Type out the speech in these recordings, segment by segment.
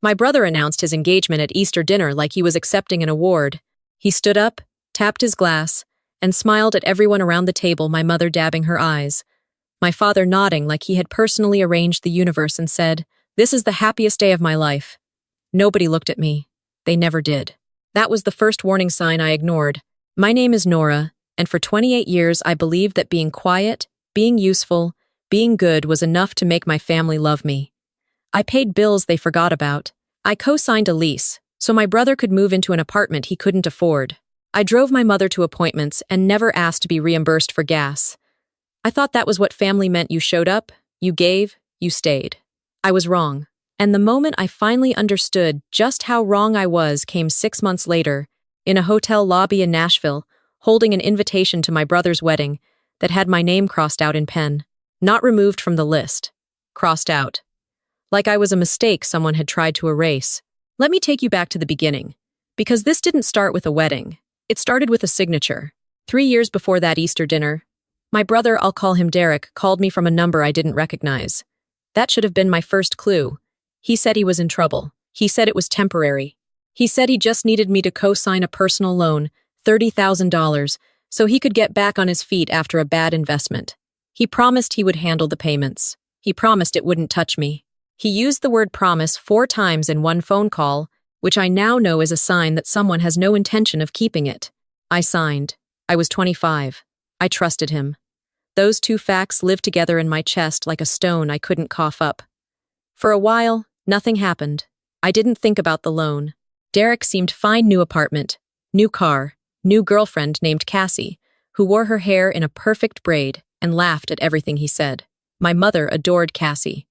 My brother announced his engagement at Easter dinner like he was accepting an award. He stood up, tapped his glass, and smiled at everyone around the table, my mother dabbing her eyes. My father nodding like he had personally arranged the universe and said, "This is the happiest day of my life." Nobody looked at me. They never did. That was the first warning sign I ignored. My name is Nora, and for 28 years I believed that being quiet, being useful, being good was enough to make my family love me. I paid bills they forgot about. I co-signed a lease, so my brother could move into an apartment he couldn't afford. I drove my mother to appointments and never asked to be reimbursed for gas. I thought that was what family meant. You showed up, you gave, you stayed. I was wrong. And the moment I finally understood just how wrong I was came 6 months later, in a hotel lobby in Nashville, holding an invitation to my brother's wedding that had my name crossed out in pen. Not removed from the list. Crossed out. Like I was a mistake someone had tried to erase. Let me take you back to the beginning. Because this didn't start with a wedding. It started with a signature. 3 years before that Easter dinner, my brother, I'll call him Derek, called me from a number I didn't recognize. That should have been my first clue. He said he was in trouble. He said it was temporary. He said he just needed me to co-sign a personal loan, $30,000, so he could get back on his feet after a bad investment. He promised he would handle the payments. He promised it wouldn't touch me. He used the word promise 4 times in one phone call, which I now know is a sign that someone has no intention of keeping it. I signed. I was 25. I trusted him. Those 2 facts lived together in my chest like a stone I couldn't cough up. For a while, nothing happened. I didn't think about the loan. Derek seemed fine. New apartment, new car, new girlfriend named Cassie, who wore her hair in a perfect braid and laughed at everything he said. My mother adored Cassie.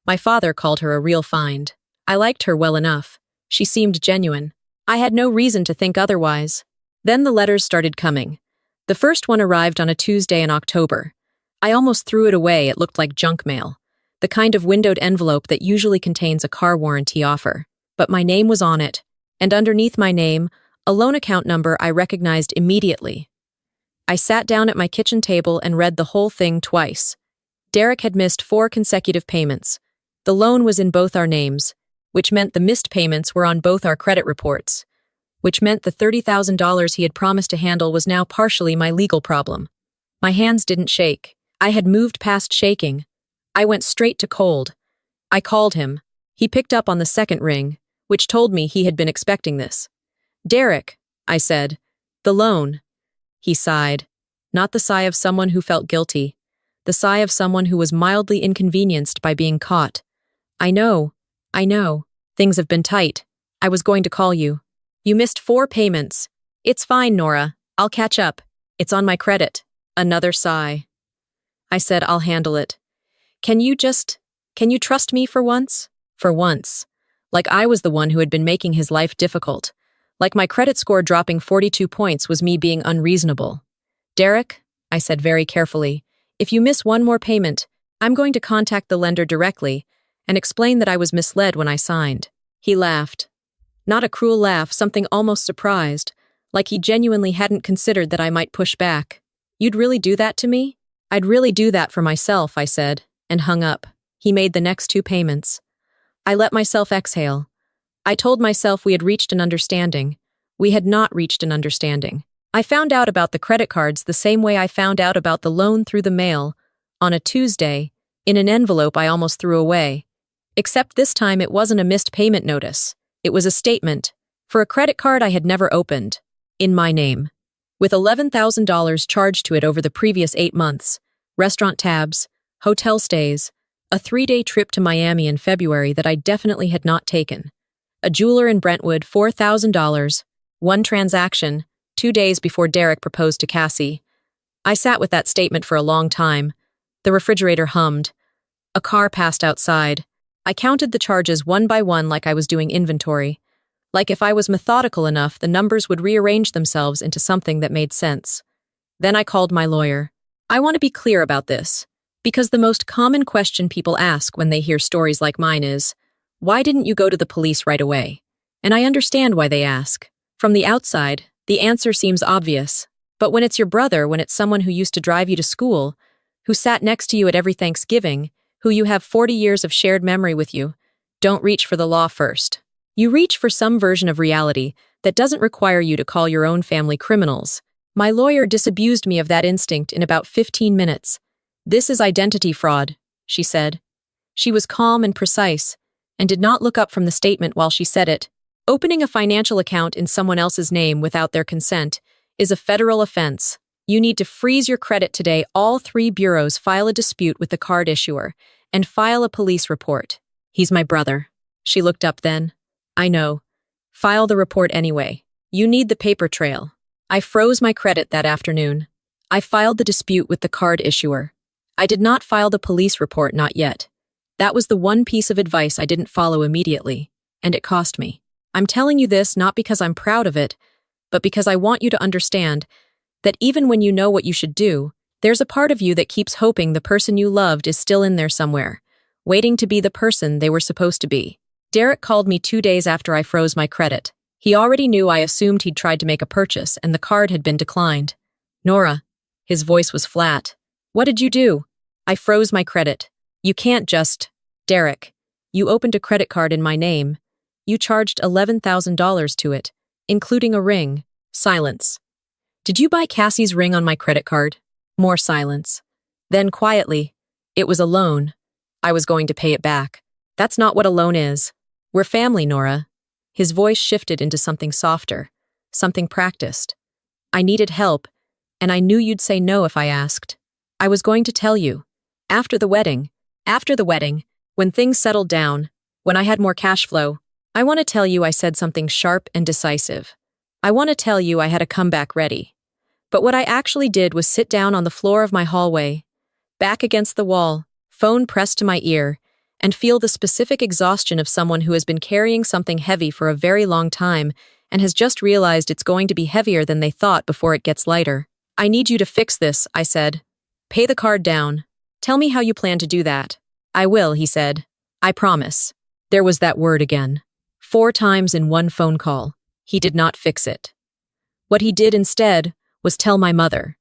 My father called her a real find. I liked her well enough. She seemed genuine. I had no reason to think otherwise. Then the letters started coming. The first one arrived on a Tuesday in October. I almost threw it away. It looked like junk mail. The kind of windowed envelope that usually contains a car warranty offer. But my name was on it, and underneath my name, a loan account number I recognized immediately. I sat down at my kitchen table and read the whole thing twice. Derek had missed 4 consecutive payments. The loan was in both our names, which meant the missed payments were on both our credit reports, which meant the $30,000 he had promised to handle was now partially my legal problem. My hands didn't shake. I had moved past shaking. I went straight to cold. I called him. He picked up on the second ring, which told me he had been expecting this. "Derek," I said. "The loan." He sighed. Not the sigh of someone who felt guilty. The sigh of someone who was mildly inconvenienced by being caught. I know. Things have been tight. I was going to call you. You missed 4 payments. It's fine, Nora. I'll catch up. It's on my credit." Another sigh. I said, "I'll handle it. Can you trust me for once?" For once. Like I was the one who had been making his life difficult. Like my credit score dropping 42 points was me being unreasonable. "Derek," I said very carefully, "if you miss 1 more payment, I'm going to contact the lender directly and explain that I was misled when I signed." He laughed. Not a cruel laugh, something almost surprised, like he genuinely hadn't considered that I might push back. "You'd really do that to me?" "I'd really do that for myself," I said, and hung up. He made the next 2 payments. I let myself exhale. I told myself we had reached an understanding. We had not reached an understanding. I found out about the credit cards the same way I found out about the loan through the mail, on a Tuesday, in an envelope I almost threw away. Except this time it wasn't a missed payment notice. It was a statement, for a credit card I had never opened, in my name. With $11,000 charged to it over the previous 8 months, restaurant tabs, hotel stays, a 3-day trip to Miami in February that I definitely had not taken, a jeweler in Brentwood, $4,000, 1 transaction, 2 days before Derek proposed to Cassie. I sat with that statement for a long time. The refrigerator hummed. A car passed outside. I counted the charges one by one like I was doing inventory. Like if I was methodical enough, the numbers would rearrange themselves into something that made sense. Then I called my lawyer. I want to be clear about this, because the most common question people ask when they hear stories like mine is, "Why didn't you go to the police right away?" And I understand why they ask. From the outside, the answer seems obvious. But when it's your brother, when it's someone who used to drive you to school, who sat next to you at every Thanksgiving, who you have 40 years of shared memory with you, Don't reach for the law first. You reach for some version of reality that doesn't require you to call your own family criminals. My lawyer disabused me of that instinct in about 15 minutes. This is identity fraud, she said. She was calm and precise, and did not look up from the statement while she said it. Opening a financial account in someone else's name without their consent is a federal offense. You need to freeze your credit today. All 3 bureaus file a dispute with the card issuer and file a police report. He's my brother. She looked up then. I know. File the report anyway. You need the paper trail. I froze my credit that afternoon. I filed the dispute with the card issuer. I did not file the police report, not yet. That was the one piece of advice I didn't follow immediately, and it cost me. I'm telling you this not because I'm proud of it, but because I want you to understand that even when you know what you should do, there's a part of you that keeps hoping the person you loved is still in there somewhere, waiting to be the person they were supposed to be. Derek called me 2 days after I froze my credit. He already knew I assumed he'd tried to make a purchase and the card had been declined. Nora. His voice was flat. What did you do? I froze my credit. You can't just… Derek. You opened a credit card in my name. You charged $11,000 to it, including a ring. Silence. Did you buy Cassie's ring on my credit card? More silence. Then quietly, it was a loan. I was going to pay it back. That's not what a loan is. We're family, Nora. His voice shifted into something softer, something practiced. I needed help, and I knew you'd say no if I asked. I was going to tell you. After the wedding, when things settled down, when I had more cash flow, I want to tell you I said something sharp and decisive. I want to tell you I had a comeback ready. But what I actually did was sit down on the floor of my hallway, back against the wall, phone pressed to my ear, and feel the specific exhaustion of someone who has been carrying something heavy for a very long time and has just realized it's going to be heavier than they thought before it gets lighter. I need you to fix this, I said. Pay the card down. Tell me how you plan to do that. I will, he said. I promise. There was that word again. 4 times in one phone call. He did not fix it. What he did instead was tell my mother.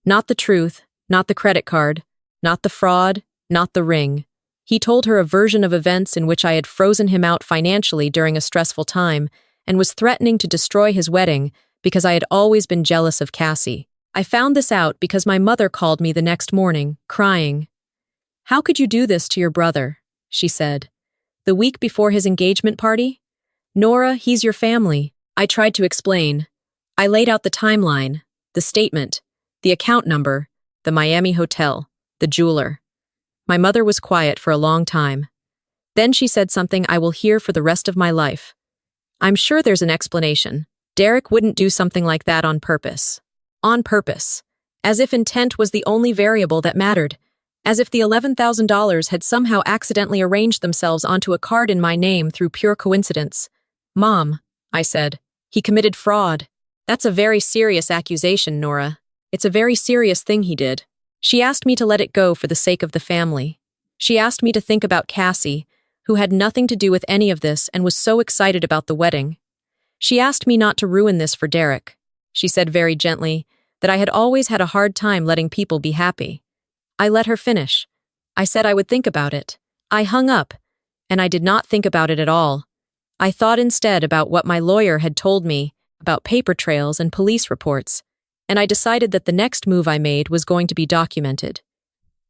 Not the truth, not the credit card, not the fraud, not the ring. He told her a version of events in which I had frozen him out financially during a stressful time and was threatening to destroy his wedding because I had always been jealous of Cassie. I found this out because my mother called me the next morning, crying. How could you do this to your brother? She said. The week before his engagement party? Nora, he's your family. I tried to explain. I laid out the timeline, the statement, the account number, the Miami hotel, the jeweler. My mother was quiet for a long time. Then she said something I will hear for the rest of my life. I'm sure there's an explanation. Derek wouldn't do something like that on purpose. On purpose. As if intent was the only variable that mattered. As if the $11,000 had somehow accidentally arranged themselves onto a card in my name through pure coincidence. Mom, I said, he committed fraud. That's a very serious accusation, Nora. It's a very serious thing he did. She asked me to let it go for the sake of the family. She asked me to think about Cassie, who had nothing to do with any of this and was so excited about the wedding. She asked me not to ruin this for Derek. She said very gently that I had always had a hard time letting people be happy. I let her finish. I said I would think about it. I hung up, and I did not think about it at all. I thought instead about what my lawyer had told me about paper trails and police reports, and I decided that the next move I made was going to be documented.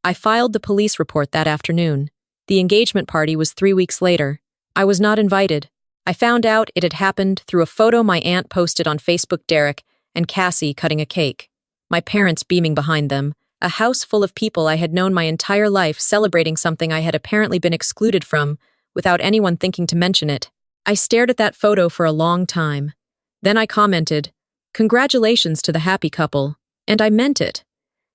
I filed the police report that afternoon. The engagement party was 3 weeks later. I was not invited. I found out it had happened through a photo my aunt posted on Facebook. Derek and Cassie cutting a cake. My parents beaming behind them. A house full of people I had known my entire life celebrating something I had apparently been excluded from, without anyone thinking to mention it. I stared at that photo for a long time. Then I commented, "Congratulations to the happy couple," and I meant it.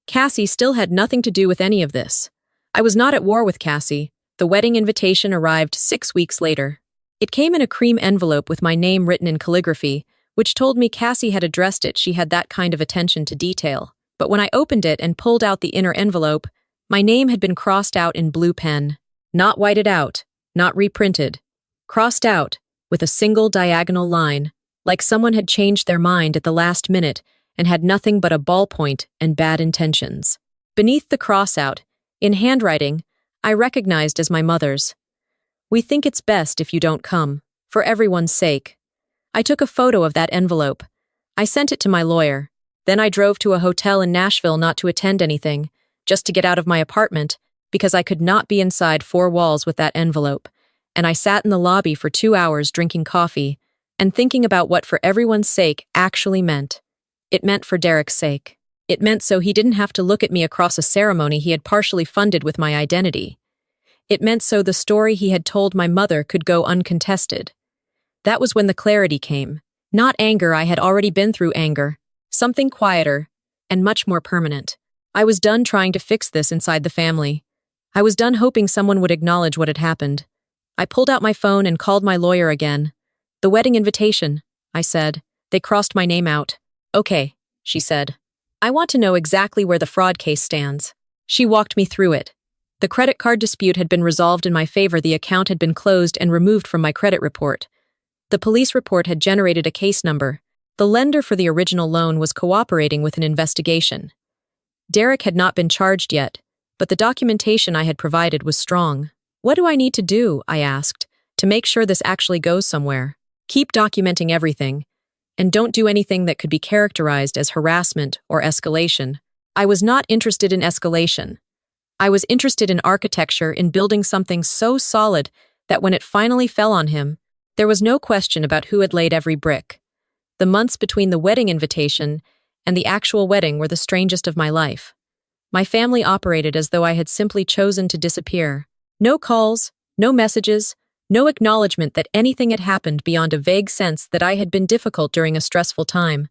Cassie still had nothing to do with any of this. I was not at war with Cassie. The wedding invitation arrived 6 weeks later. It came in a cream envelope with my name written in calligraphy, which told me Cassie had addressed it. She had that kind of attention to detail. But when I opened it and pulled out the inner envelope, my name had been crossed out in blue pen. Not whited out, not reprinted. Crossed out, with a single diagonal line, like someone had changed their mind at the last minute and had nothing but a ballpoint and bad intentions. Beneath the crossout, in handwriting, I recognized as my mother's. We think it's best if you don't come, for everyone's sake. I took a photo of that envelope. I sent it to my lawyer. Then I drove to a hotel in Nashville not to attend anything, just to get out of my apartment, because I could not be inside four walls with that envelope. And I sat in the lobby for 2 hours drinking coffee and thinking about what for everyone's sake actually meant. It meant for Derek's sake. It meant so he didn't have to look at me across a ceremony he had partially funded with my identity. It meant so the story he had told my mother could go uncontested. That was when the clarity came. Not anger, I had already been through anger. Something quieter and much more permanent. I was done trying to fix this inside the family. I was done hoping someone would acknowledge what had happened. I pulled out my phone and called my lawyer again. "The wedding invitation," I said. They crossed my name out. "Okay," she said. "I want to know exactly where the fraud case stands." She walked me through it. The credit card dispute had been resolved in my favor. The account had been closed and removed from my credit report. The police report had generated a case number. The lender for the original loan was cooperating with an investigation. Derek had not been charged yet, but the documentation I had provided was strong. "What do I need to do," I asked, "to make sure this actually goes somewhere?" "Keep documenting everything, and don't do anything that could be characterized as harassment or escalation." I was not interested in escalation. I was interested in architecture, in building something so solid that when it finally fell on him, there was no question about who had laid every brick. The months between the wedding invitation and the actual wedding were the strangest of my life. My family operated as though I had simply chosen to disappear. No calls, no messages, no acknowledgement that anything had happened beyond a vague sense that I had been difficult during a stressful time.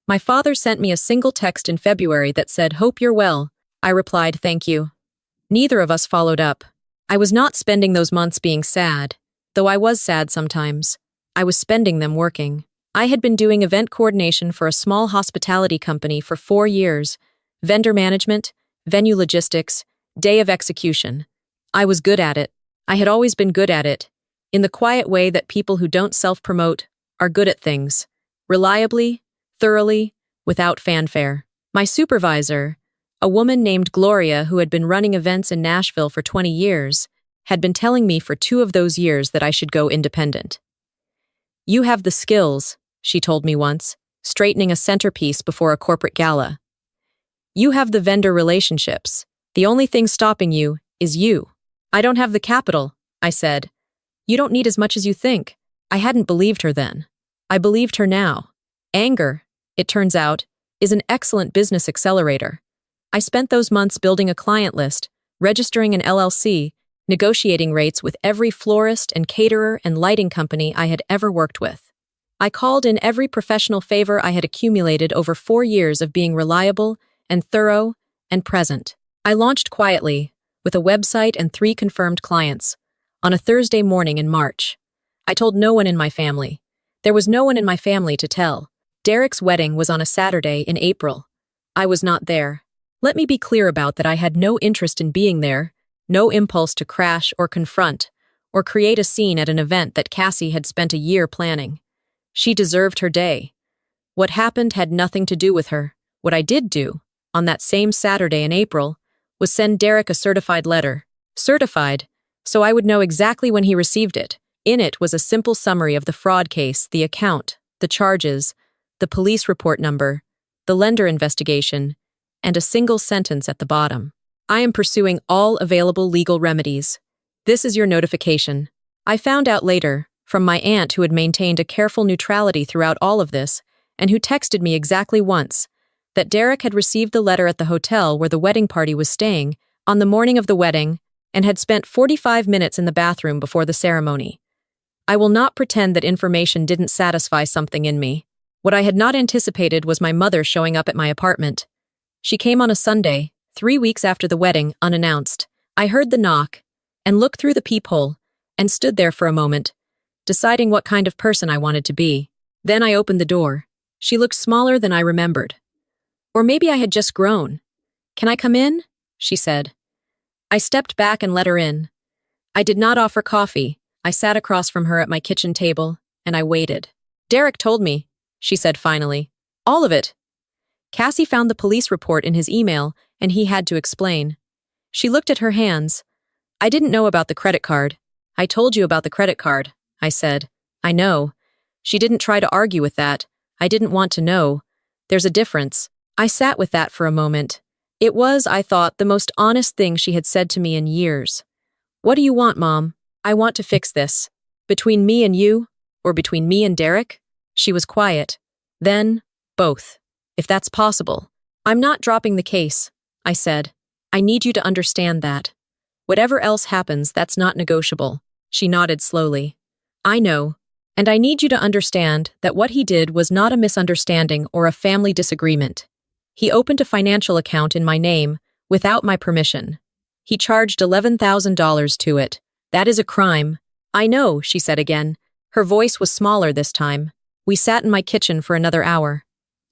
My father sent me a single text in February that said, "Hope you're well." I replied, "Thank you." Neither of us followed up. I was not spending those months being sad, though I was sad sometimes. I was spending them working. I had been doing event coordination for a small hospitality company for 4 years, vendor management, venue logistics, day of execution. I was good at it. I had always been good at it, in the quiet way that people who don't self-promote are good at things, reliably, thoroughly, without fanfare. My supervisor, a woman named Gloria who had been running events in Nashville for 20 years, had been telling me for 2 of those years that I should go independent. "You have the skills," she told me once, straightening a centerpiece before a corporate gala. "You have the vendor relationships. The only thing stopping you is you." "I don't have the capital," I said. "You don't need as much as you think." I hadn't believed her then. I believed her now. Anger, it turns out, is an excellent business accelerator. I spent those months building a client list, registering an LLC, negotiating rates with every florist and caterer and lighting company I had ever worked with. I called in every professional favor I had accumulated over 4 years of being reliable and thorough and present. I launched quietly, with a website and 3 confirmed clients, on a Thursday morning in March. I told no one in my family. There was no one in my family to tell. Derek's wedding was on a Saturday in April. I was not there. Let me be clear about that. I had no interest in being there, no impulse to crash or confront, or create a scene at an event that Cassie had spent a year planning. She deserved her day. What happened had nothing to do with her. What I did do, on that same Saturday in April, was send Derek a certified letter. Certified, so I would know exactly when he received it. In it was a simple summary of the fraud case, the account, the charges, the police report number, the lender investigation, and a single sentence at the bottom. "I am pursuing all available legal remedies. This is your notification." I found out later, from my aunt who had maintained a careful neutrality throughout all of this, and who texted me exactly once, that Derek had received the letter at the hotel where the wedding party was staying on the morning of the wedding and had spent 45 minutes in the bathroom before the ceremony. I will not pretend that information didn't satisfy something in me. What I had not anticipated was my mother showing up at my apartment. She came on a Sunday, 3 weeks after the wedding, unannounced. I heard the knock and looked through the peephole and stood there for a moment, deciding what kind of person I wanted to be. Then I opened the door. She looked smaller than I remembered. Or maybe I had just grown. "Can I come in?" she said. I stepped back and let her in. I did not offer coffee. I sat across from her at my kitchen table, and I waited. "Derek told me," she said finally. "All of it." Cassie found the police report in his email, and he had to explain. She looked at her hands. "I didn't know about the credit card. I told you about the credit card, I said. I know. She didn't try to argue with that. I didn't want to know. There's a difference. I sat with that for a moment. It was, I thought, the most honest thing she had said to me in years. What do you want, Mom? I want to fix this. Between me and you? Or between me and Derek? She was quiet. Then, both. If that's possible. I'm not dropping the case, I said. I need you to understand that. Whatever else happens, that's not negotiable. She nodded slowly. I know. And I need you to understand that what he did was not a misunderstanding or a family disagreement. He opened a financial account in my name, without my permission. He charged $11,000 to it. That is a crime. I know, she said again. Her voice was smaller this time. We sat in my kitchen for another hour.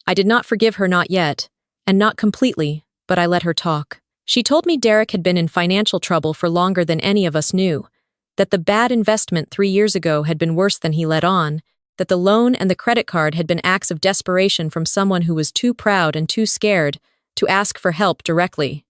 I did not forgive her, not yet, and not completely, but I let her talk. She told me Derek had been in financial trouble for longer than any of us knew, that the bad investment 3 years ago had been worse than he let on, that the loan and the credit card had been acts of desperation from someone who was too proud and too scared to ask for help directly.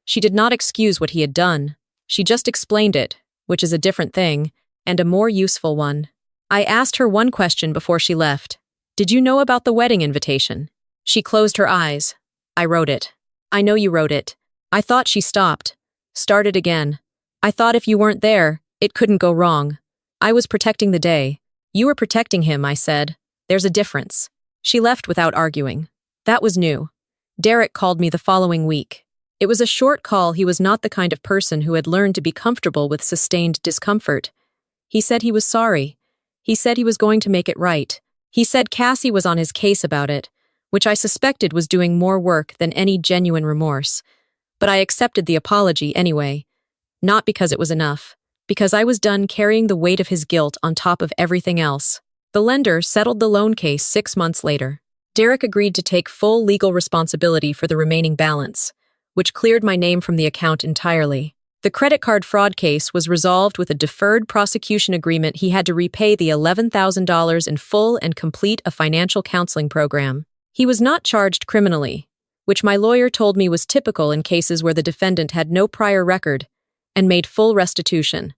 She did not excuse what he had done. She just explained it, which is a different thing, and a more useful one. I asked her one question before she left. Did you know about the wedding invitation? She closed her eyes. I wrote it. I know you wrote it. I thought she stopped. Started again. I thought if you weren't there, it couldn't go wrong. I was protecting the day. You were protecting him, I said. There's a difference. She left without arguing. That was new. Derek called me the following week. It was a short call. He was not the kind of person who had learned to be comfortable with sustained discomfort. He said he was sorry. He said he was going to make it right. He said Cassie was on his case about it, which I suspected was doing more work than any genuine remorse. But I accepted the apology anyway. Not because it was enough. Because I was done carrying the weight of his guilt on top of everything else. The lender settled the loan case 6 months later. Derek agreed to take full legal responsibility for the remaining balance, which cleared my name from the account entirely. The credit card fraud case was resolved with a deferred prosecution agreement. He had to repay the $11,000 in full and complete a financial counseling program. He was not charged criminally, which my lawyer told me was typical in cases where the defendant had no prior record, and made full restitution.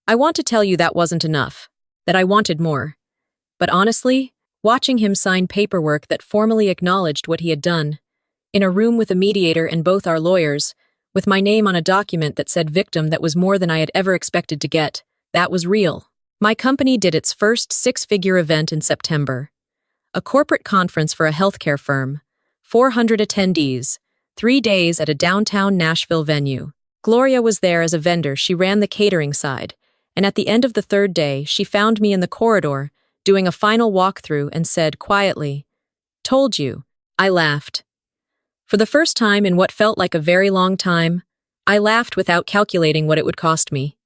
I want to tell you that wasn't enough, that I wanted more. But honestly, watching him sign paperwork that formally acknowledged what he had done, in a room with a mediator and both our lawyers, with my name on a document that said victim, that was more than I had ever expected to get. That was real. My company did its first 6-figure event in September. A corporate conference for a healthcare firm. 400 attendees. 3 days at a downtown Nashville venue. Gloria was there as a vendor. She ran the catering side. And at the end of the 3rd day, she found me in the corridor, doing a final walkthrough, and said quietly, "Told you." I laughed. For the first time in what felt like a very long time, I laughed without calculating what it would cost me.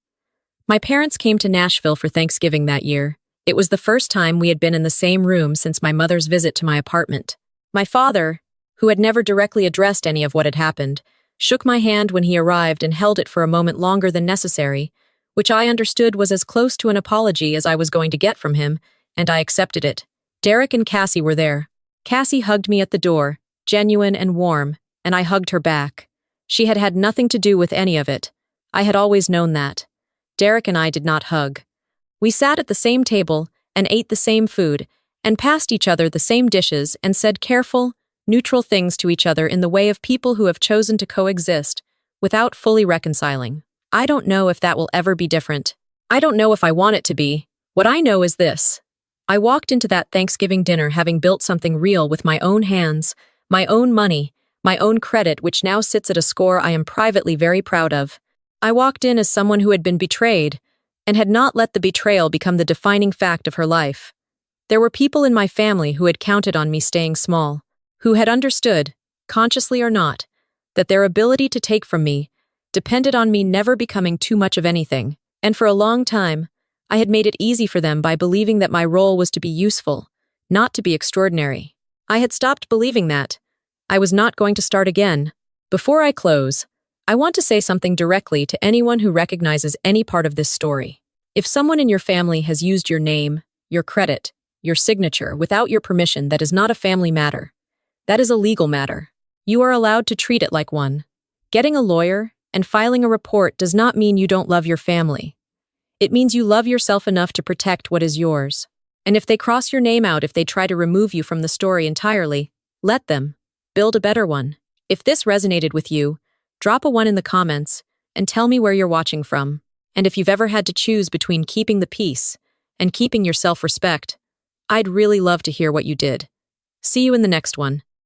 My parents came to Nashville for Thanksgiving that year. It was the first time we had been in the same room since my mother's visit to my apartment. My father, who had never directly addressed any of what had happened, shook my hand when he arrived and held it for a moment longer than necessary, which I understood was as close to an apology as I was going to get from him, and I accepted it. Derek and Cassie were there. Cassie hugged me at the door, genuine and warm, and I hugged her back. She had had nothing to do with any of it. I had always known that. Derek and I did not hug. We sat at the same table and ate the same food and passed each other the same dishes and said careful, neutral things to each other in the way of people who have chosen to coexist without fully reconciling. I don't know if that will ever be different. I don't know if I want it to be. What I know is this. I walked into that Thanksgiving dinner having built something real with my own hands, my own money, my own credit, which now sits at a score I am privately very proud of. I walked in as someone who had been betrayed and had not let the betrayal become the defining fact of her life. There were people in my family who had counted on me staying small, who had understood, consciously or not, that their ability to take from me depended on me never becoming too much of anything, and for a long time, I had made it easy for them by believing that my role was to be useful, not to be extraordinary. I had stopped believing that. I was not going to start again. Before I close, I want to say something directly to anyone who recognizes any part of this story. If someone in your family has used your name, your credit, your signature without your permission, that is not a family matter. That is a legal matter. You are allowed to treat it like one. Getting a lawyer and filing a report does not mean you don't love your family. It means you love yourself enough to protect what is yours. And if they cross your name out, if they try to remove you from the story entirely, let them. Build a better one. If this resonated with you, drop a 1 in the comments and tell me where you're watching from. And if you've ever had to choose between keeping the peace and keeping your self-respect, I'd really love to hear what you did. See you in the next one.